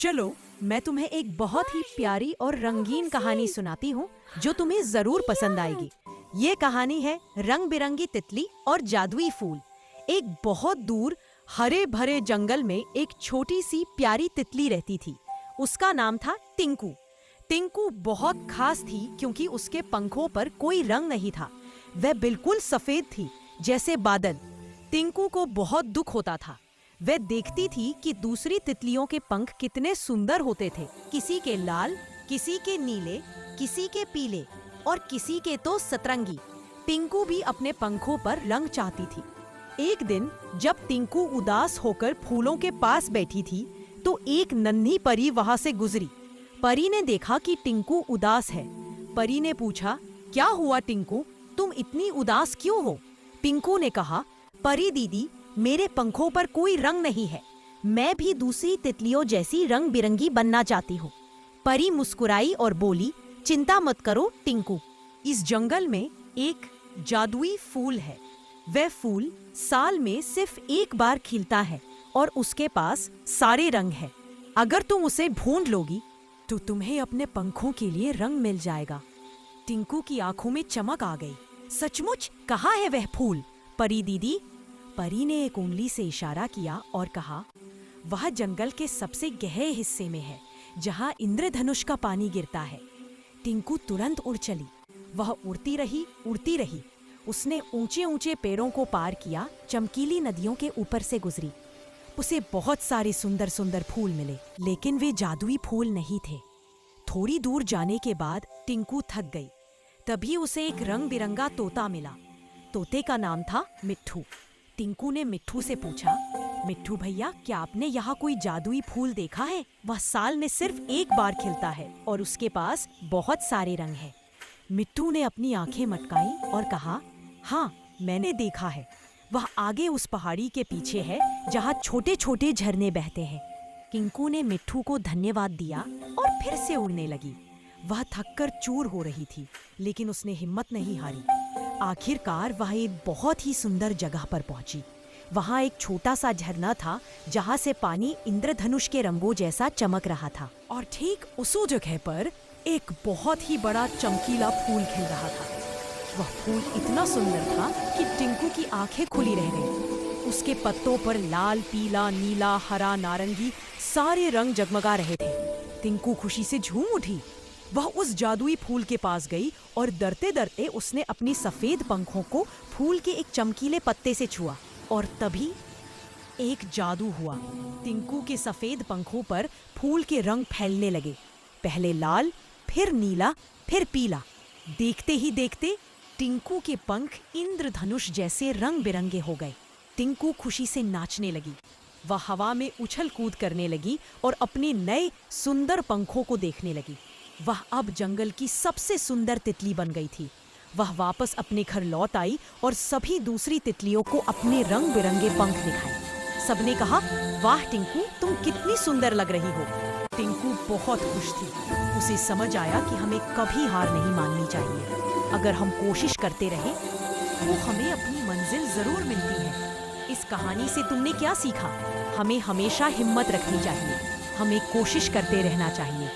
चलो, मैं तुम्हें एक बहुत ही प्यारी और रंगीन कहानी सुनाती हूँ जो तुम्हें जरूर पसंद आएगी। ये कहानी है रंग बिरंगी तितली और जादुई फूल। एक बहुत दूर हरे भरे जंगल में एक छोटी सी प्यारी तितली रहती थी। उसका नाम था टिंकू। टिंकू बहुत खास थी क्योंकि उसके पंखों पर कोई रंग नहीं था। वह बिल्कुल सफेद थी, जैसे बादल। टिंकू को बहुत दुख होता था। वह देखती थी कि दूसरी तितलियों के पंख कितने सुंदर होते थे। किसी के लाल, किसी के नीले, किसी के पीले और किसी के तो सतरंगी। टिंकू भी अपने पंखों पर रंग चाहती थी। एक दिन जब टिंकू उदास होकर फूलों के पास बैठी थी तो एक नन्ही परी वहां से गुजरी। परी ने देखा कि टिंकू उदास है। परी ने पूछा, क्या हुआ टिंकू, तुम इतनी उदास क्यों हो? टिंकू ने कहा, परी दीदी, मेरे पंखों पर कोई रंग नहीं है। मैं भी दूसरी तितलियों जैसी रंग बिरंगी बनना चाहती हूँ। परी मुस्कुराई और बोली, चिंता मत करो टिंकू, इस जंगल में एक जादुई फूल है। वह फूल साल में सिर्फ एक बार खिलता है और उसके पास सारे रंग है। अगर तुम उसे ढूंढ लोगी तो तुम्हें अपने पंखों के लिए रंग मिल जाएगा। टिंकू की आंखों में चमक आ गई। सचमुच, कहाँ है वह फूल परी दीदी? परी ने एक उंगली से इशारा किया और कहा, वह जंगल के सबसे गहरे हिस्से में है, जहाँ इंद्रधनुष का पानी गिरता है। टिंकू तुरंत उड़ चली। वह उड़ती रही, उड़ती रही। उसने ऊंचे ऊंचे पेड़ों को पार किया, चमकीली नदियों के ऊपर से गुजरी। उसे बहुत सारे सुंदर सुंदर फूल मिले, लेकिन वे जादुई फूल नहीं थे। थोड़ी दूर जाने के बाद टिंकू थक गई। तभी उसे एक रंग बिरंगा तोता मिला। तोते का नाम था मिट्ठू। टिंकू ने मिट्ठू से पूछा, मिट्ठू भैया, क्या आपने यहाँ कोई जादुई फूल देखा है? वह साल में सिर्फ एक बार खिलता है और उसके पास बहुत सारे रंग हैं। मिट्ठू ने अपनी आंखें मटकाई और कहा, हाँ, मैंने देखा है। वह आगे उस पहाड़ी के पीछे है जहाँ छोटे छोटे झरने बहते हैं। टिंकू ने मिट्ठू को धन्यवाद दिया और फिर से उड़ने लगी। वह थककर चूर हो रही थी, लेकिन उसने हिम्मत नहीं हारी। आखिरकार वह एक बहुत ही सुंदर जगह पर पहुंची। वहां एक छोटा सा झरना था जहां से पानी इंद्रधनुष के रंगों जैसा चमक रहा था। और ठीक उसी जगह पर एक बहुत ही बड़ा चमकीला फूल खिल रहा था। वह फूल इतना सुंदर था कि टिंकू की आंखें खुली रह गईं। उसके पत्तों पर लाल, पीला, नीला, हरा, नारंगी सारे रंग जगमगा रहे थे। टिंकू खुशी से झूम उठी। वह उस जादुई फूल के पास गई और डरते डरते उसने अपनी सफेद पंखों को फूल के एक चमकीले पत्ते से छुआ। और तभी एक जादू हुआ। टिंकू के सफेद पंखों पर फूल के रंग फैलने लगे। पहले लाल, फिर नीला, फिर पीला। देखते ही देखते टिंकू के पंख इंद्रधनुष जैसे रंग बिरंगे हो गए। टिंकू खुशी से नाचने लगी। वह हवा में उछल कूद करने लगी और अपने नए सुंदर पंखों को देखने लगी। वह अब जंगल की सबसे सुंदर तितली बन गई थी। वह वापस अपने घर लौट आई और सभी दूसरी तितलियों को अपने रंग बिरंगे पंख दिखाए। सबने कहा, वाह टिंकू, तुम कितनी सुंदर लग रही हो। टिंकू बहुत खुश थी। उसे समझ आया कि हमें कभी हार नहीं माननी चाहिए। अगर हम कोशिश करते रहे तो हमें अपनी मंजिल जरूर मिलती है। इस कहानी से तुमने क्या सीखा? हमें हमेशा हिम्मत रखनी चाहिए। हमें कोशिश करते रहना चाहिए।